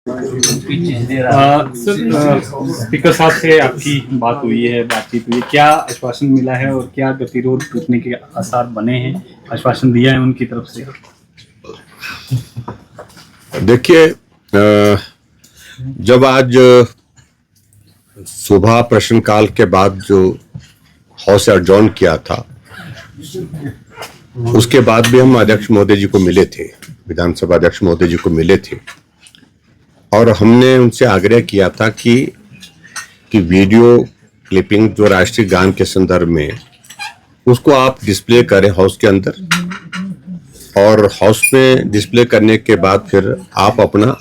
Sir, speaker साहब से आपकी बात हुई है, बातचीत हुई है, क्या आश्वासन मिला है और क्या गतिरोध टूटने के आसार बने हैं? आश्वासन दिया है उनकी तरफ से? देखिए, जब आज सुबह प्रश्नकाल के बाद जो हाउस एडजॉर्न किया था, उसके बाद भी हम अध्यक्ष महोदय जी को मिले थे, विधानसभा अध्यक्ष महोदय जी को मिले थे और हमने उनसे आग्रह किया था कि वीडियो क्लिपिंग जो राष्ट्रीय गान के संदर्भ में, उसको आप डिस्प्ले करें हाउस के अंदर, और हाउस में डिस्प्ले करने के बाद फिर आप अपना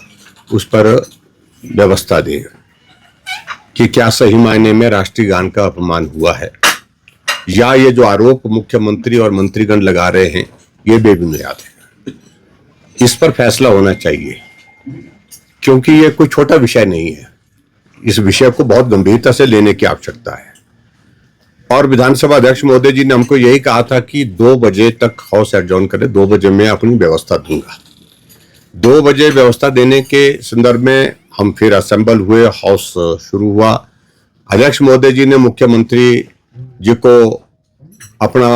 उस पर व्यवस्था दें कि क्या सही मायने में राष्ट्रीय गान का अपमान हुआ है या ये जो आरोप मुख्यमंत्री और मंत्रीगण लगा रहे हैं ये बेबुनियाद है। इस पर फैसला होना चाहिए, क्योंकि ये कोई छोटा विषय नहीं है। इस विषय को बहुत गंभीरता से लेने की आवश्यकता है। और विधानसभा अध्यक्ष महोदय जी ने हमको यही कहा था कि 2 बजे तक हाउस एडजॉर्न करें, 2 बजे मैं अपनी व्यवस्था दूंगा। 2 बजे व्यवस्था देने के संदर्भ में हम फिर असेंबल हुए, हाउस शुरू हुआ। अध्यक्ष महोदय जी ने मुख्यमंत्री जी को अपना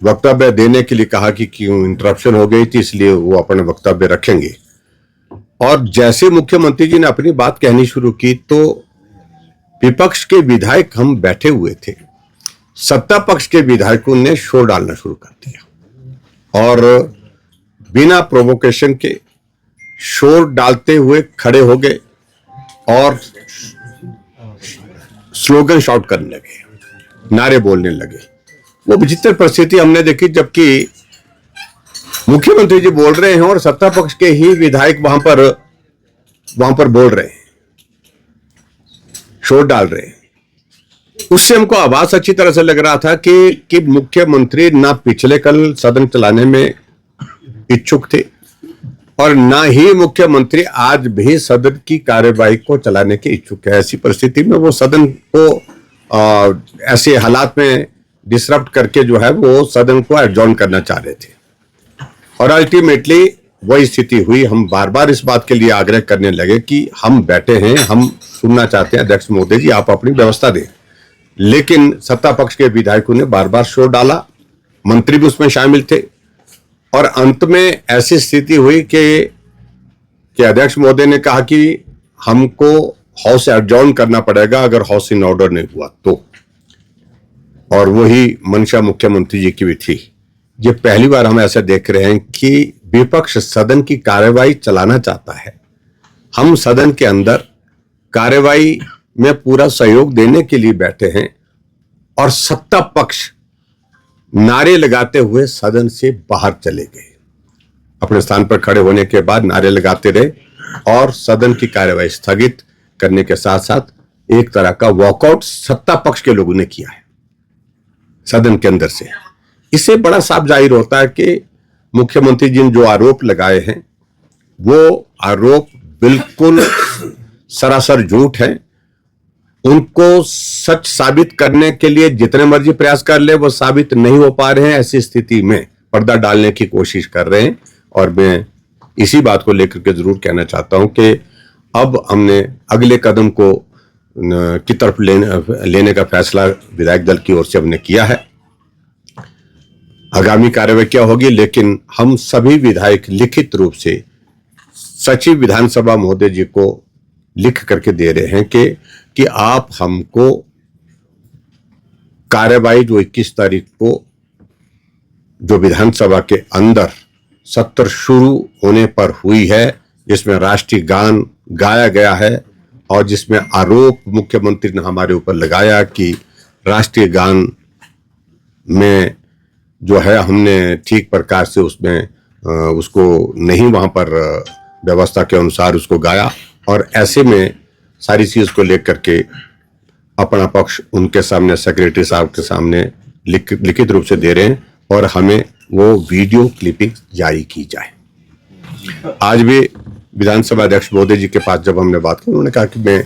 वक्तव्य देने के लिए कहा कि क्यों इंटरप्शन हो गई थी, इसलिए वो अपना वक्तव्य रखेंगे। और जैसे मुख्यमंत्री जी ने अपनी बात कहनी शुरू की तो विपक्ष के विधायक, हम बैठे हुए थे, सत्ता पक्ष के विधायकों ने शोर डालना शुरू कर दिया और बिना प्रोवोकेशन के शोर डालते हुए खड़े हो गए और स्लोगन शाउट करने लगे, नारे बोलने लगे। वो विचित्र परिस्थिति हमने देखी, जबकि मुख्यमंत्री जी बोल रहे हैं और सत्ता पक्ष के ही विधायक वहां पर बोल रहे हैं, शोर डाल रहे हैं। उससे हमको आवाज अच्छी तरह से लग रहा था कि मुख्यमंत्री ना पिछले कल सदन चलाने में इच्छुक थे और ना ही मुख्यमंत्री आज भी सदन की कार्यवाही को चलाने के इच्छुक है। ऐसी परिस्थिति में वो सदन को ऐसे हालात में डिसरप्ट करके जो है वो सदन को एडजॉर्न करना चाह रहे थे और अल्टीमेटली वही स्थिति हुई। हम बार बार इस बात के लिए आग्रह करने लगे कि हम बैठे हैं, हम सुनना चाहते हैं, अध्यक्ष महोदय जी आप अपनी व्यवस्था दें। लेकिन सत्ता पक्ष के विधायकों ने बार बार शोर डाला, मंत्री भी उसमें शामिल थे और अंत में ऐसी स्थिति हुई कि अध्यक्ष महोदय ने कहा कि हमको हाउस एडजॉर्न करना पड़ेगा अगर हाउस इन ऑर्डर नहीं हुआ तो। और वही मंशा मुख्यमंत्री जी की भी थी। ये पहली बार हम ऐसा देख रहे हैं कि विपक्ष सदन की कार्यवाही चलाना चाहता है। हम सदन के अंदर कार्यवाही में पूरा सहयोग देने के लिए बैठे हैं और सत्ता पक्ष नारे लगाते हुए सदन से बाहर चले गए। अपने स्थान पर खड़े होने के बाद नारे लगाते रहे और सदन की कार्यवाही स्थगित करने के साथ साथ एक तरह का वॉकआउट सत्ता पक्ष के लोगों ने किया है सदन के अंदर से। इससे बड़ा साफ जाहिर होता है कि मुख्यमंत्री जी ने जो आरोप लगाए हैं वो आरोप बिल्कुल सरासर झूठ है। उनको सच साबित करने के लिए जितने मर्जी प्रयास कर ले वो साबित नहीं हो पा रहे हैं। ऐसी स्थिति में पर्दा डालने की कोशिश कर रहे हैं और मैं इसी बात को लेकर के जरूर कहना चाहता हूं कि अब हमने अगले कदम को की तरफ लेने का फैसला विधायक दल की ओर से हमने किया है। आगामी कार्यवाही क्या होगी, लेकिन हम सभी विधायक लिखित रूप से सचिव विधानसभा महोदय जी को लिख करके दे रहे हैं कि आप हमको कार्यवाही जो 21 तारीख को जो विधानसभा के अंदर सत्र शुरू होने पर हुई है, जिसमें राष्ट्रीय गान गाया गया है और जिसमें आरोप मुख्यमंत्री ने हमारे ऊपर लगाया कि राष्ट्रीय गान में जो है हमने ठीक प्रकार से उसमें उसको नहीं वहां पर व्यवस्था के अनुसार उसको गाया, और ऐसे में सारी चीज को लेकर के अपना पक्ष उनके सामने सेक्रेटरी साहब के सामने लिखित रूप से दे रहे हैं और हमें वो वीडियो क्लिपिंग जारी की जाए। आज भी विधानसभा अध्यक्ष महोदय जी के पास जब हमने बात की, उन्होंने कहा कि मैं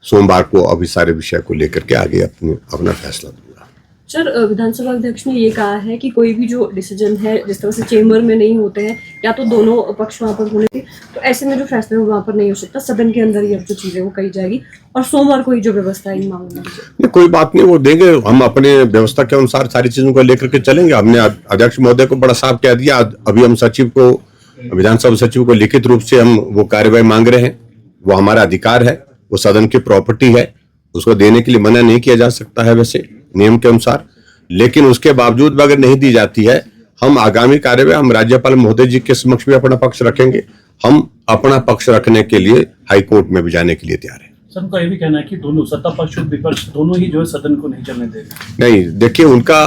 सोमवार को अभी सारे विषय को लेकर के आगे अपना फैसला दूंगा। सर, विधानसभा अध्यक्ष ने ये कहा है कि कोई भी जो डिसीजन है जिस तरह से चेंबर में नहीं होते हैं या तो दोनों पक्ष वहाँ पर होने थे, तो ऐसे में जो फैसला वहाँ पर नहीं हो सकता, सदन के अंदर ही अब जो चीजें वो कही जाएगी और सोमवार को ही जो व्यवस्था है इन मामलों में। नहीं, कोई बात नहीं, वो देंगे, हम अपने व्यवस्था के अनुसार सारी चीजों को लेकर के चलेंगे। हमने अध्यक्ष महोदय को बड़ा साफ कह दिया, अभी हम सचिव को, विधानसभा सचिव को लिखित रूप से हम वो कार्यवाही मांग रहे हैं। वो हमारा अधिकार है, वो सदन की प्रॉपर्टी है, उसको देने के लिए मना नहीं किया जा सकता है वैसे नियम के अनुसार। लेकिन उसके बावजूद भी अगर नहीं दी जाती है, हम आगामी कार्यवाही हम राज्यपाल महोदय जी के समक्ष भी अपना पक्ष रखेंगे। हम अपना पक्ष रखने के लिए हाईकोर्ट में भी जाने के लिए तैयार है। सर, उनका ये भी कहना है कि दोनों सत्ता पक्ष और विपक्ष दोनों ही जो है सदन को नहीं चलने देंगे। नहीं, देखिए, उनका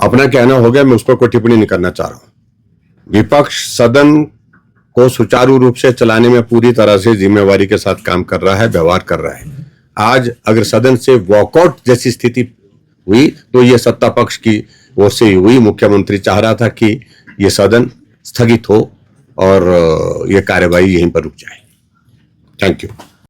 अपना कहना हो गया, मैं उस पर कोई टिप्पणी नहीं करना चाह रहा हूं। विपक्ष सदन को सुचारू रूप से चलाने में पूरी तरह से जिम्मेवारी के साथ काम कर रहा है, व्यवहार कर रहा है। आज अगर सदन से वॉकआउट जैसी स्थिति हुई तो ये सत्ता पक्ष की ओर से हुई। मुख्यमंत्री चाह रहा था कि ये सदन स्थगित हो और ये कार्यवाही यहीं पर रुक जाए। Thank you.